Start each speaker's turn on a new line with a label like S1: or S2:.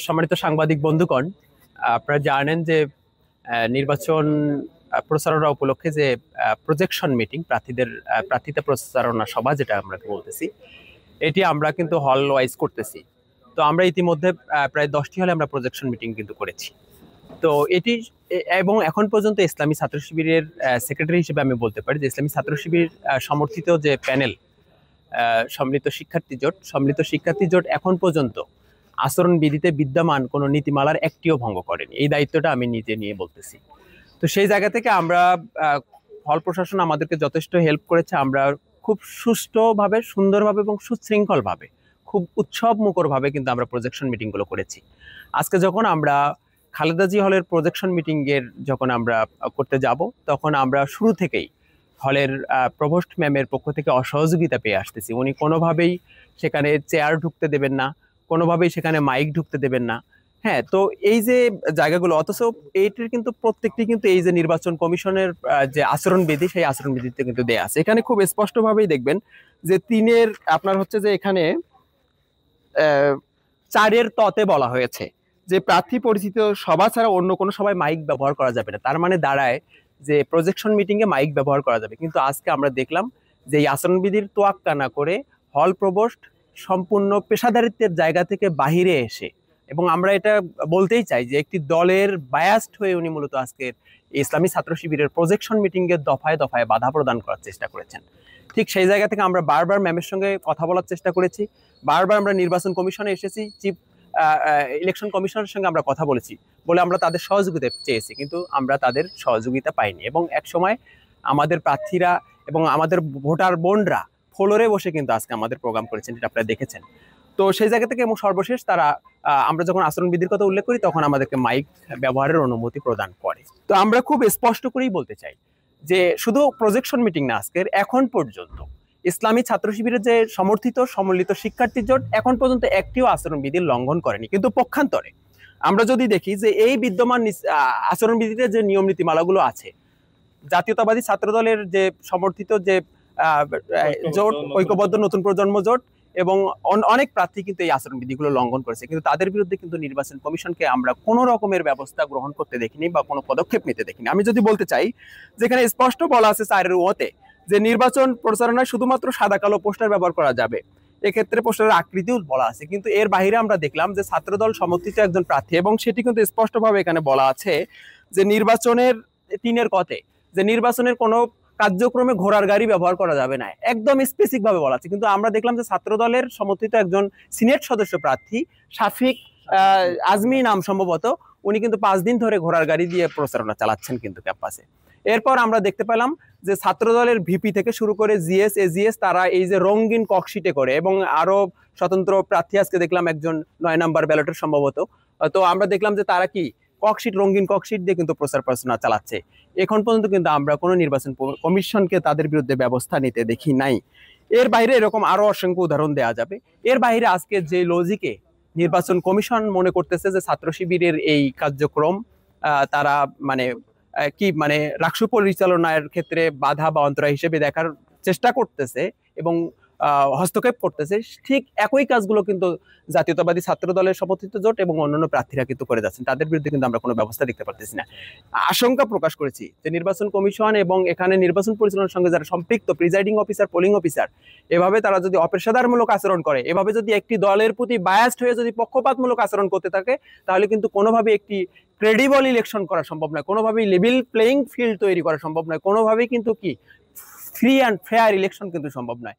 S1: সম্মানিত সাংবাদিক বন্ধুগণ, আপনারা জানেন যে নির্বাচন প্রচারণা উপলক্ষে যে প্রজেকশন মিটিং, প্রার্থিতা প্রচারণা সভা যেটা আমরা বলতেছি, এটি আমরা কিন্তু হল ওয়াইজ করতেছি। তো আমরা ইতিমধ্যে প্রায় 10টি হলে আমরা প্রজেকশন মিটিং কিন্তু করেছি। তো এটি এবং এখন পর্যন্ত ইসলামী ছাত্র শিবিরের সেক্রেটারি হিসেবে আমি বলতে পারি যে ইসলামী ছাত্র শিবির সমর্থিত যে প্যানেল সম্মিলিত শিক্ষার্থী জোট এখন পর্যন্ত আচরণবিধিতে বিদ্যমান কোনো নীতিমালার একটিও ভঙ্গ করেনি। এই দায়িত্বটা আমি নিজে নিয়ে বলতেছি। তো সেই জায়গা থেকে আমরা হল প্রশাসন আমাদেরকে যথেষ্ট হেল্প করেছে। আমরা খুব সুষ্ঠুভাবে, সুন্দরভাবে এবং সুশৃঙ্খলভাবে, খুব উৎসব মুখরভাবে কিন্তু আমরা প্রজেকশন মিটিংগুলো করেছি। আজকে যখন আমরা খালেদা জি হলের প্রজেকশন মিটিংয়ের যখন আমরা করতে যাব, তখন আমরা শুরু থেকেই হলের প্রভোস্ট ম্যামের পক্ষ থেকে অসহযোগিতা পেয়ে আসতেছি। উনি কোনোভাবেই সেখানে চেয়ার ঢুকতে দেবেন না, কোনোভাবেই সেখানে মাইক ঢুকতে দেবেন না। হ্যাঁ, তো এই যে জায়গাগুলো, অথচ এইটির কিন্তু প্রত্যেকটি কিন্তু এই যে নির্বাচন কমিশনের যে আচরণবিধি, সেই আচরণবিধিতে কিন্তু দেয়া আছে। এখানে খুব স্পষ্টভাবেই দেখবেন যে 3-এর আপনার হচ্ছে যে এখানে 4-এর ততে বলা হয়েছে যে প্রার্থী পরিচিত সভা ছাড়া অন্য কোনো সভায় মাইক ব্যবহার করা যাবে না। তার মানে দাঁড়ায় যে প্রজেকশন মিটিংয়ে মাইক ব্যবহার করা যাবে। কিন্তু আজকে আমরা দেখলাম যে এই আচরণবিধির তোয়াক্কা না করে হল প্রভোস্ট সম্পূর্ণ পেশাদারিত্বের জায়গা থেকে বাহিরে এসে, এবং আমরা এটা বলতেই চাই যে একটি দলের বায়াসড হয়ে উনি মূলত আজকের ইসলামী ছাত্র শিবিরের প্রজেকশন মিটিংয়ের দফায় দফায় বাধা প্রদান করার চেষ্টা করেছেন। ঠিক সেই জায়গা থেকে আমরা বারবার ম্যামের সঙ্গে কথা বলার চেষ্টা করেছি, বারবার আমরা নির্বাচন কমিশনে এসেছি, চিফ ইলেকশন কমিশনের সঙ্গে আমরা কথা বলেছি, বলে আমরা তাদের সহযোগিতা চেয়েছি, কিন্তু আমরা তাদের সহযোগিতা পাইনি। এবং এক সময় আমাদের প্রার্থীরা এবং আমাদের ভোটার বোনরা ফ্লোরে বসে কিন্তু আজকে আমাদের প্রোগ্রাম করেছেন, যেটা আপনারা দেখেছেন। তো সেই জায়গা থেকে এবং সর্বশেষ তারা আমরা যখন আচরণবিধির কথা উল্লেখ করি, তখন আমাদেরকে মাইক ব্যবহারের অনুমতি প্রদান করে। তো আমরা খুব স্পষ্ট করেই বলতে চাই যে শুধু প্রজেকশন মিটিং না, আজকের এখন পর্যন্ত ইসলামী ছাত্র শিবিরের যে সমর্থিত সম্মিলিত শিক্ষার্থী জোট এখন পর্যন্ত একটিও আচরণবিধির লঙ্ঘন করেনি। কিন্তু পক্ষান্তরে আমরা যদি দেখি যে এই বিদ্যমান আচরণবিধিতে যে নিয়ম নীতিমালাগুলো আছে, জাতীয়তাবাদী ছাত্র দলের যে সমর্থিত যে জোট, ঐক্যবদ্ধ নতুন প্রজন্ম জোট এবং অনেক প্রার্থী কিন্তু এই আচরণবিধিগুলো লঙ্ঘন করেছে, কিন্তু তাদের বিরুদ্ধে কিন্তু নির্বাচন কমিশনকে আমরা কোনো রকমের ব্যবস্থা গ্রহণ করতে দেখিনি বা কোনো পদক্ষেপ নিতে দেখিনি। আমি যদি বলতে চাই, যেখানে স্পষ্ট বলা আছে 4-এর ওতে যে নির্বাচন প্রচারণায় শুধুমাত্র সাদা কালো পোস্টার ব্যবহার করা যাবে, এক্ষেত্রে পোস্টারের আকৃতিও বলা আছে, কিন্তু এর বাইরে আমরা দেখলাম যে ছাত্রদল সমর্থিত একজন প্রার্থী, এবং সেটি কিন্তু স্পষ্টভাবে এখানে বলা আছে যে নির্বাচনের 3-এর কতে যে নির্বাচনের কোনো কার্যক্রমে ঘোড়ার গাড়ি ব্যবহার করা যাবে না, একদম স্পেসিফিক ভাবে বলা আছে। কিন্তু আমরা দেখলাম যে ছাত্রদলের সমর্থিত একজন সিনেট সদস্য প্রার্থী শাফিক আজমি নাম সম্ভবত, উনি কিন্তু 5 দিন ধরে ঘোড়ার গাড়ি দিয়ে প্রচারণা চালাচ্ছেন কিন্তু ক্যাম্পাসে। এরপর আমরা দেখতে পেলাম যে ছাত্রদলের ভিপি থেকে শুরু করে জিএস এজিএস তারা এই যে রঙিন ককশিটে করে, এবং আরো স্বতন্ত্র প্রার্থী আজকে দেখলাম একজন 9 নম্বর ব্যালটের সম্ভবত, তো আমরা দেখলাম যে তারা কি রঙিন ককশিট দিয়ে কিন্তু প্রচার প্রচারণা চালাচ্ছে। এখন পর্যন্ত কিন্তু আমরা কোনো নির্বাচন কমিশনকে তাদের বিরুদ্ধে ব্যবস্থা নিতে দেখি নাই। এর বাইরে এরকম আরো অসংখ্য উদাহরণ দেওয়া যাবে। এর বাইরে আজকে যে লজিকে নির্বাচন কমিশন মনে করতেছে যে ছাত্র শিবিরের এই কার্যক্রম তারা রাষ্ট্র পরিচালনার ক্ষেত্রে বাধা বা অন্তরায় হিসেবে দেখার চেষ্টা করতেছে এবং হস্তক্ষেপ করতেছে, ঠিক একই কাজগুলো কিন্তু জাতীয়তাবাদী ছাত্র দলের সমর্থিত জোট এবং অন্যান্য প্রার্থীরা কিন্তু করে যাচ্ছেন। তাদের বিরুদ্ধে কিন্তু আমরা কোনো ব্যবস্থা দেখতে পারতেছি না। আশঙ্কা প্রকাশ করেছি যে নির্বাচন কমিশন এবং এখানে নির্বাচন পরিচালনার সঙ্গে যারা সম্পৃক্ত প্রিজাইডিং অফিসার, পোলিং অফিসার, এভাবে তারা যদি অপেশাদারমূলক আচরণ করে, এভাবে যদি একটি দলের প্রতি বায়াসড হয়ে যদি পক্ষপাতমূলক আচরণ করতে থাকে, তাহলে কিন্তু কোনোভাবে একটি ক্রেডিবল ইলেকশন করা সম্ভব নয়, কোনোভাবেই লেভেল প্লেইং ফিল্ড তৈরি করা সম্ভব নয়, কোনোভাবেই কিন্তু কি ফ্রি অ্যান্ড ফেয়ার ইলেকশন কিন্তু সম্ভব নয়।